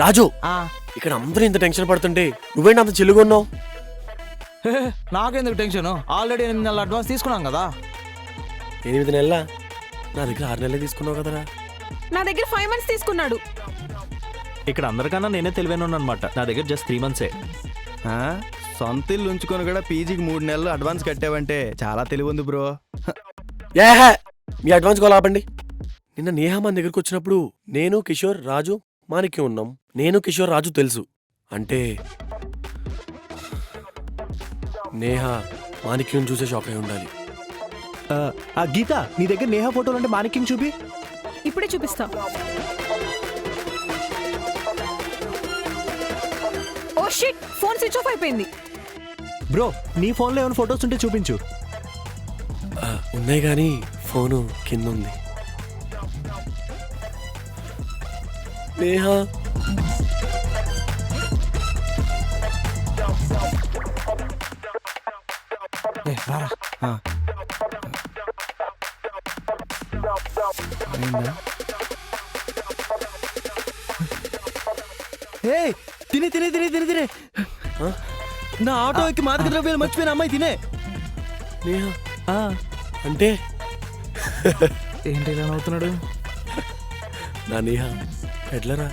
రాజు ఇక్కడ అందరూ ఇంత టెన్షన్ పడుతుంటే నువ్వేంటి అంత చిల్లుగా ఉన్నావు? నాకెందుకు టెన్షన్? ఆల్రెడీ 8 నెలల అడ్వాన్స్ తీసుకున్నాం కదా. 8 నెలల? నా దగ్గర 6 నెలలే తీసుకున్నావు కదరా. నా దగ్గర 5 months తీసుకున్నాడు. ఇక్కడ అందరికన్నా నేనే తెలివైన అనమాట. నా దగ్గర జస్ట్ 3 months. సొంత ఇల్లు ఉంచుకొని కూడా పీజీకి 3 నెలలు అడ్వాన్స్ కట్టావంటే చాలా తెలివి ఉంది బ్రో. ఏహే మీ అడ్వాన్స్ కాల్ ఆపండి. నిన్న నేహ మన దగ్గరకు వచ్చినప్పుడు నేను కిషోర్ రాజు మాణిక్యం ఉన్నాం. నేను కిషోర్ రాజు తెలుసు అంటే నేహ మాణిక్యం చూసే షాక్ అయి ఉండాలి. ఆ గీత, నీ దగ్గర నేహా ఫోటోలు అంటే మాణిక్యం చూపి. ఇప్పుడే చూపిస్తా. Oh shit, phone switch off అయిపోయింది. బ్రో, నీ ఫోన్లో ఏమైనా ఫొటోస్ ఉంటే చూపించు. ఉన్నాయి కానీ ఫోను కింద ఉంది. నేహ రారా. తినే తినే తినే తినే తినే నా ఆటో ఎక్కి మాదక ద్రవ్యాలు మర్చిపోయిన అమ్మాయి తినే. నేహ అంటే ఏంటి ఇలా నవ్వుతున్నాడు? నా నేహ ఎట్లరా?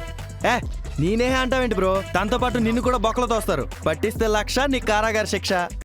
నేనే అంటావేంటి బ్రో? దాంతో పాటు నిన్ను కూడా బొక్కలు తోస్తారు. పట్టిస్తే 1,00,000, నీకు కారాగార శిక్ష.